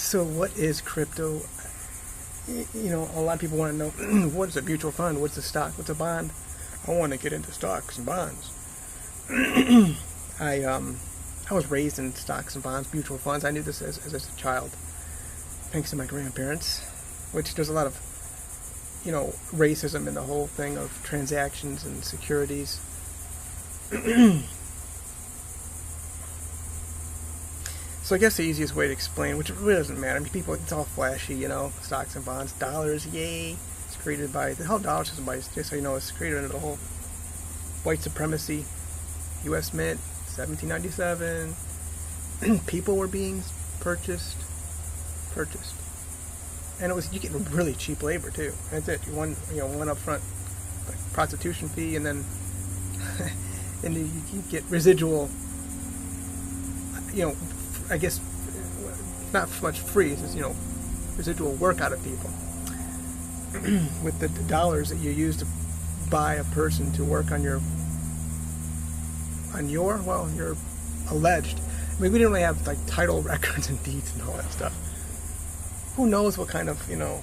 So what is crypto? You know, a lot of people want to know what's a mutual fund, what's a stock, what's a bond. I want to get into stocks and bonds. I was raised in stocks and bonds, mutual funds. I knew this as a child, thanks to my grandparents, which there's a lot of, you know, racism in the whole thing of transactions and securities. So I guess the easiest way to explain, which really doesn't matter. I mean, people, it's all flashy, you know, stocks and bonds, dollars, yay. It's created by, the whole dollar system, just so you know, it's created under the whole white supremacy, U.S. Mint, 1797. People were being purchased. And it was, you get really cheap labor too. That's it. One upfront like prostitution fee, and then and you get residual, you know, I guess not so much free, it's just, you know, residual work out of people with the dollars that you use to buy a person to work on your alleged. I mean, we didn't really have like title records and deeds and all that stuff. Who knows what kind of, you know,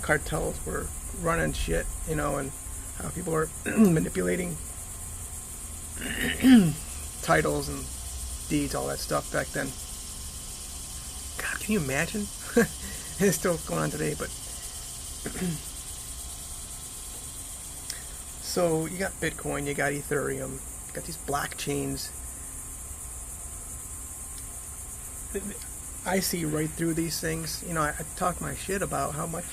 cartels were running shit, you know, and how people are manipulating titles and deeds, all that stuff back then. God, can you imagine? It's still going on today, but so you got Bitcoin, you got Ethereum, you got these blockchains. I see right through these things. You know, I talk my shit about how much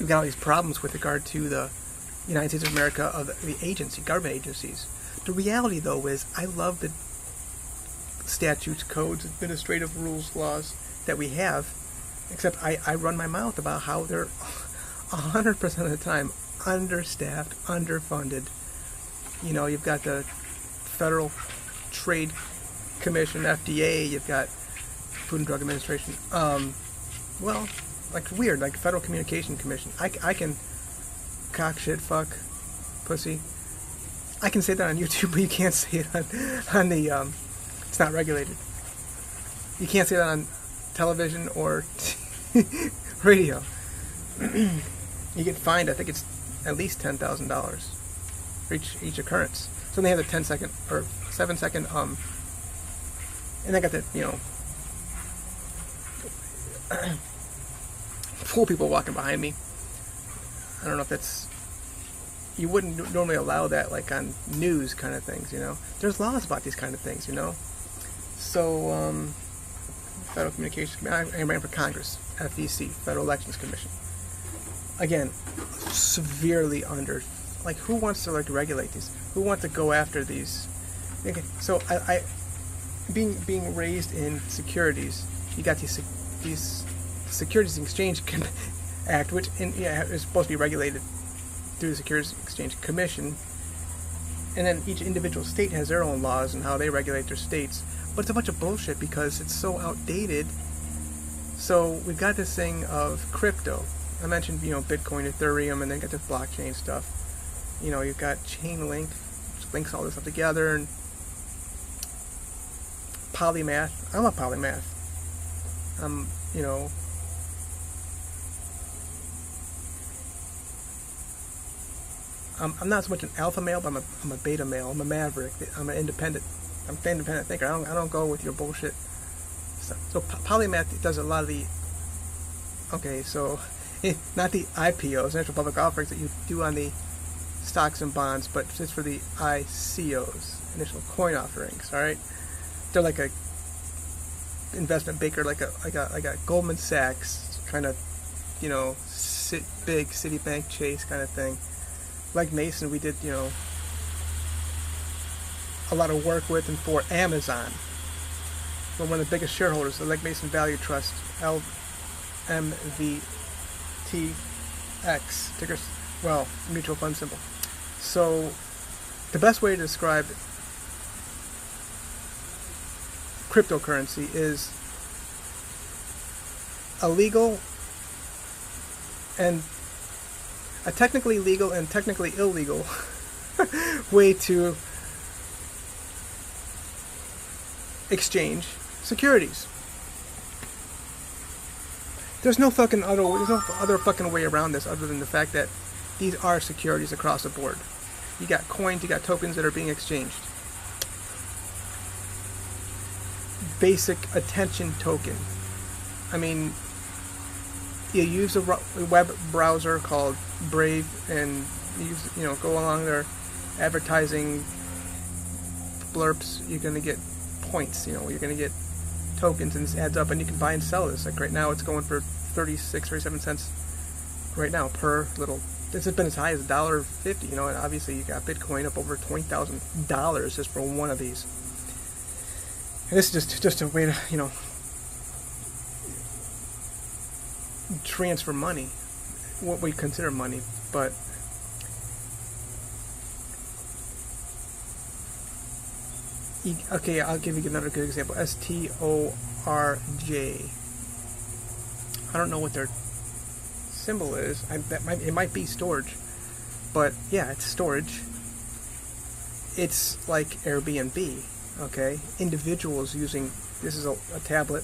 we've got all these problems with regard to the United States of America, of the agency, government agencies. The reality, though, is I love the statutes, codes, administrative rules, laws that we have, except I run my mouth about how they're 100% of the time understaffed, underfunded. You know, you've got the Federal Trade Commission, FDA, you've got Food and Drug Administration. Well, like weird, like Federal Communication Commission. I can cock, shit, fuck, pussy. I can say that on YouTube, but you can't say it on the, it's not regulated. You can't say that on television or radio. You get fined, I think it's at least $10,000 for each occurrence. So they have the 10-second or 7-second, and I got the, you know, fool people walking behind me. I don't know if that's, you wouldn't normally allow that like on news kind of things, you know. There's laws about these kind of things, you know. So, Federal Communications Commission, I ran for Congress, FEC, Federal Elections Commission. Again, severely under, like, who wants to like regulate these? Who wants to go after these? Okay, so I being raised in securities, you got these Securities and Exchange Act, which is supposed to be regulated through the Securities and Exchange Commission, and then each individual state has their own laws and how they regulate their states. But it's a bunch of bullshit because it's so outdated. So we've got this thing of crypto. I mentioned, you know, Bitcoin, Ethereum, and then got this blockchain stuff. You know, you've got Chainlink, which links all this stuff together, and polymath. I love polymath. You know, I'm not so much an alpha male, but I'm a beta male. I'm a maverick. I'm an independent. I'm an independent thinker. I don't go with your bullshit stuff. So polymath does a lot of the. Okay, so not the IPOs, initial public offerings that you do on the stocks and bonds, but just for the ICOs, initial coin offerings. All right, they're like a investment banker, like a Goldman Sachs kind of, you know, big Citibank Chase kind of thing. Like Mason, we did, you know, a lot of work with and for Amazon. We're one of the biggest shareholders, the Legg Mason Value Trust, LMVTX, ticker, well, mutual fund symbol. So, the best way to describe cryptocurrency is a legal and a technically legal and technically illegal way to exchange securities. There's no other fucking way around this other than the fact that these are securities across the board. You got coins, you got tokens that are being exchanged. Basic attention token. I mean, you use a web browser called Brave and go along there advertising blurps, you're going to get points, you're going to get tokens, and this adds up, and you can buy and sell this. Like right now it's going for 37 cents right now per little. This has been as high as $1.50, and obviously you got Bitcoin up over $20,000 just for one of these. And this is just a way to, transfer money, what we consider money, but okay, I'll give you another good example. storjj. I don't know what their symbol is. It might be storage, but yeah, it's storage. It's like Airbnb. Okay, individuals using this is a tablet,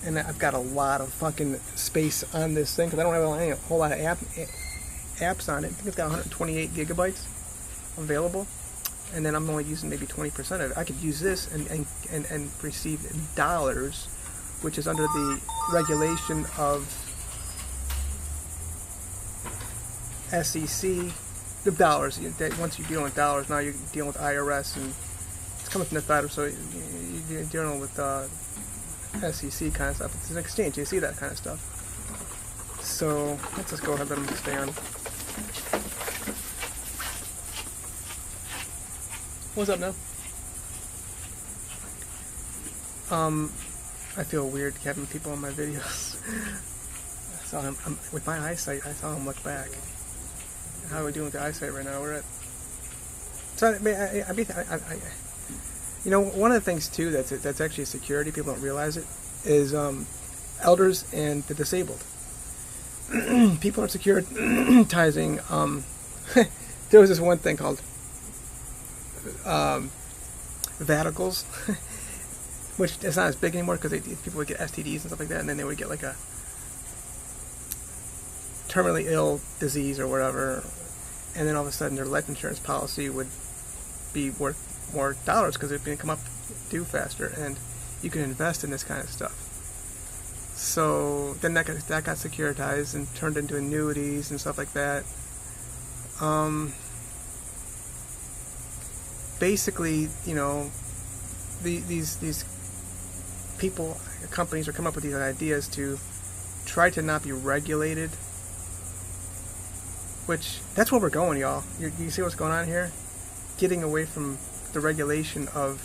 and I've got a lot of fucking space on this thing because I don't have a whole lot of apps on it. I think it's got 128 gigabytes available, and then I'm only using maybe 20% of it. I could use this and receive dollars, which is under the regulation of SEC. The dollars. Once you're dealing with dollars, now you're dealing with IRS, and it's coming from the federal, so you're dealing with SEC kind of stuff. It's an exchange. You see that kind of stuff. So let's just go ahead and stay on. What's up now? I feel weird having people on my videos. So with my eyesight, I saw him look back. How are we doing with the eyesight right now? We're at. So one of the things too that's actually a security, people don't realize it, is elders and the disabled. People are securitizing. There was this one thing called vaticals, which is not as big anymore because people would get STDs and stuff like that, and then they would get like a terminally ill disease or whatever, and then all of a sudden their life insurance policy would be worth more dollars because it's going to come up due faster, and you can invest in this kind of stuff. So then that got securitized and turned into annuities and stuff like that. Basically, these people, companies are coming up with these ideas to try to not be regulated, which that's where we're going, y'all. You see what's going on here? Getting away from the regulation of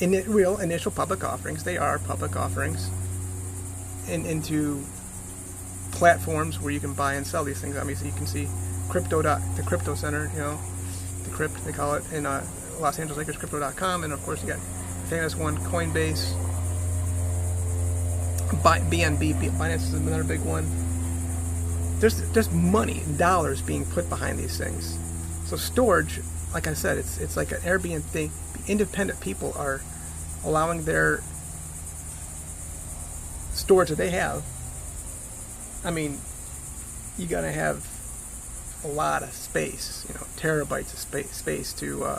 real initial public offerings. They are public offerings, and into platforms where you can buy and sell these things. Obviously, you can see the crypto center, the crypt they call it in Los Angeles Lakers, crypto.com, and of course you got famous one, Coinbase, BNB, Binance is another big one. There's money, dollars being put behind these things. So storage, like I said, it's like an Airbnb thing. Independent people are allowing their storage that they have. I mean, you gotta have a lot of space, terabytes of space to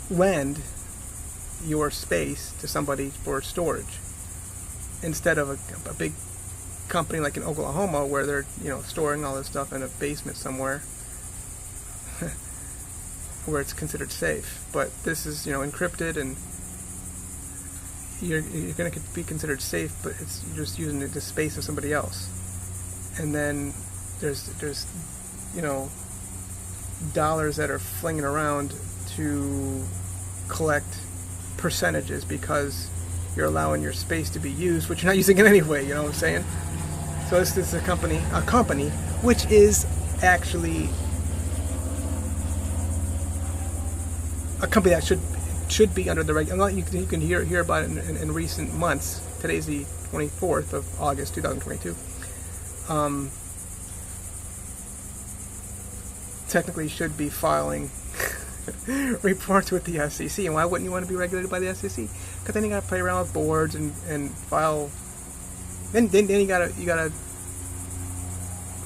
lend your space to somebody for storage, instead of a big company like in Oklahoma where they're storing all this stuff in a basement somewhere where it's considered safe. But this is encrypted, and you're going to be considered safe, but you're just using the space of somebody else. And then there's dollars that are flinging around to collect percentages because you're allowing your space to be used, which you're not using it anyway. You know what I'm saying? So this is a company which is actually a company that should be under the regulation. You can hear about it in recent months. Today's the 24th of August, 2022. technically should be filing reports with the SEC. And why wouldn't you want to be regulated by the SEC? Because then you got to play around with boards and file. Then you gotta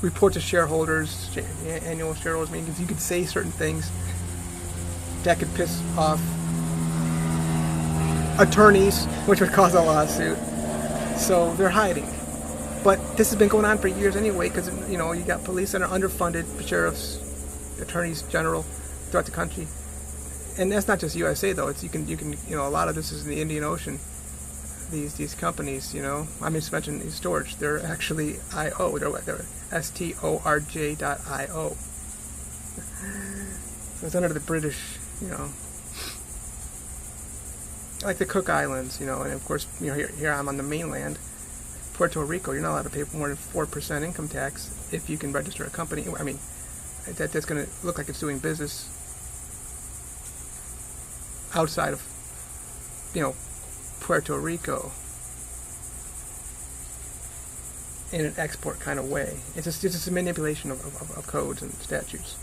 report to shareholders, annual shareholders meetings. You could say certain things that could piss off attorneys, which would cause a lawsuit. So they're hiding. But this has been going on for years anyway, because you got police that are underfunded, sheriffs, attorneys general throughout the country, and that's not just USA though. It's you can a lot of this is in the Indian Ocean. These companies, I just mentioned these storage. They're actually IO. They're storj.io. So it's under the British, like the Cook Islands, and of course, here I'm on the mainland. Puerto Rico, you're not allowed to pay more than 4% income tax if you can register a company. I mean, that's going to look like it's doing business outside of, Puerto Rico in an export kind of way. It's just a manipulation of codes and statutes.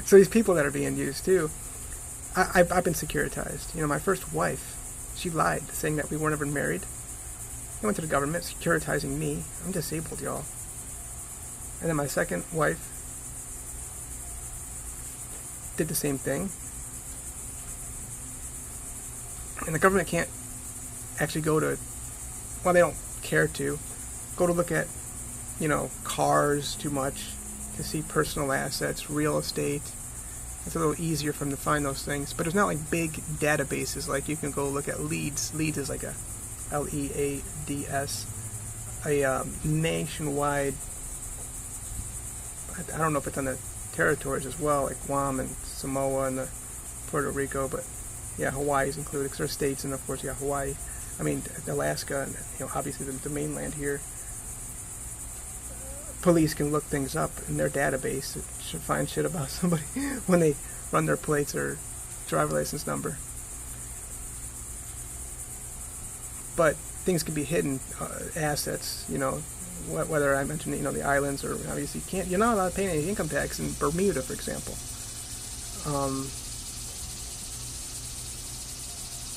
So these people that are being used too, I've been securitized. My first wife, she lied, saying that we weren't ever married. I went to the government, securitizing me. I'm disabled, y'all. And then my second wife did the same thing. And the government can't actually go to, well, they don't care to, go to look at, cars too much, to see personal assets, real estate. It's a little easier for them to find those things. But there's not like big databases like you can go look at leads. Leads is like a LEADS, a nationwide, I don't know if it's on the territories as well, like Guam and Samoa and Puerto Rico, but yeah, Hawaii is included, because there are states, and of course you got Hawaii, Alaska, and obviously the mainland here. Police can look things up in their database. It should find shit about somebody when they run their plates or driver license number. But things can be hidden, assets, whether I mentioned, the islands, or obviously you're not allowed to pay any income tax in Bermuda, for example.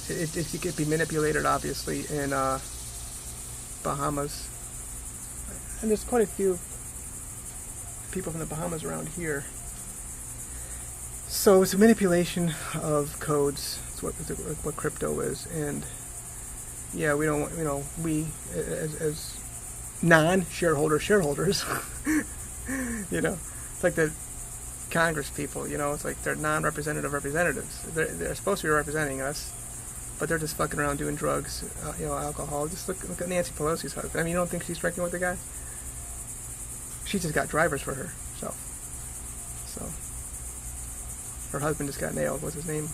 It could be manipulated, obviously, in Bahamas. And there's quite a few people from the Bahamas around here. So it's a manipulation of codes. It's what crypto is. And yeah, we don't, we as non-shareholders, it's like the Congress people, it's like they're non-representative representatives. They're supposed to be representing us, but they're just fucking around doing drugs, alcohol. Just look at Nancy Pelosi's husband. You don't think she's drinking with the guy? She just got drivers for herself. So her husband just got nailed. What's his name?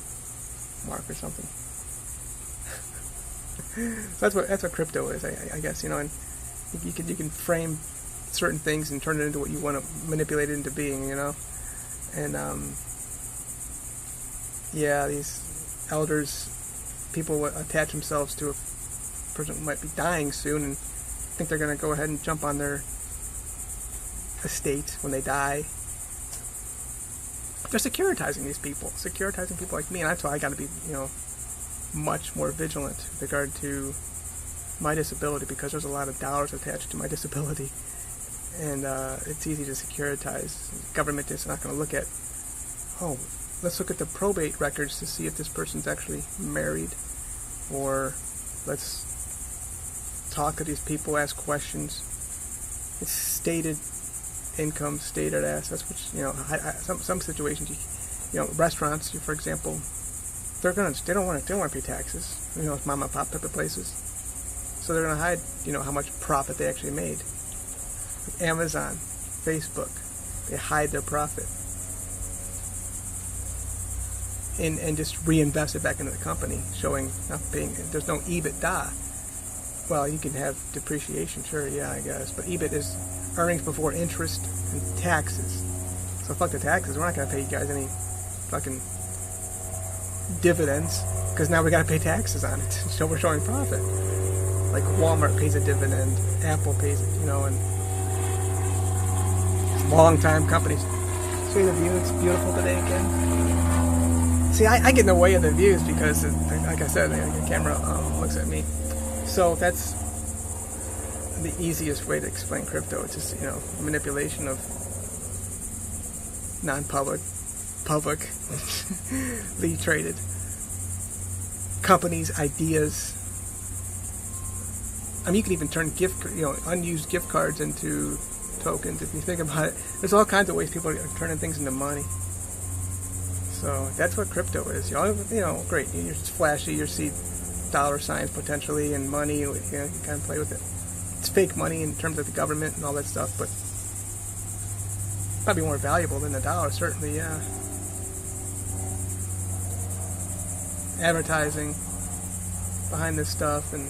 Mark or something. So that's what crypto is, I guess, and you can frame certain things and turn it into what you want to manipulate it into being, and yeah, these elders, people attach themselves to a person who might be dying soon and think they're going to go ahead and jump on their estate when they die. They're securitizing these people, like me, and that's why I got to be, much more vigilant with regard to my disability, because there's a lot of dollars attached to my disability, and it's easy to securitize. The government is not going to look at, let's look at the probate records to see if this person's actually married, or let's talk to these people, ask questions. It's stated income, stated assets, which, some situations, restaurants, for example, they don't want to pay taxes. It's mom and pop type of places, so they're gonna hide, how much profit they actually made. Like Amazon, Facebook, they hide their profit and just reinvest it back into the company, showing not paying. There's no EBITDA. Well, you can have depreciation, sure, yeah, I guess, but EBIT is earnings before interest and taxes. So fuck the taxes. We're not gonna pay you guys any fucking dividends, because now we got to pay taxes on it. So we're showing profit. Like Walmart pays a dividend, Apple pays it, and long-time companies. See the view? It's beautiful today again. See, I get in the way of the views because, like I said, the camera looks at me. So that's the easiest way to explain crypto. It's just, manipulation of non-public, publicly traded companies, ideas. I mean, you can even turn unused gift cards into tokens. If you think about it, there's all kinds of ways people are turning things into money. So that's what crypto is. Great. You're flashy. You see dollar signs potentially and money. You kind of play with it. It's fake money in terms of the government and all that stuff, but probably more valuable than the dollar. Certainly, yeah. Advertising behind this stuff and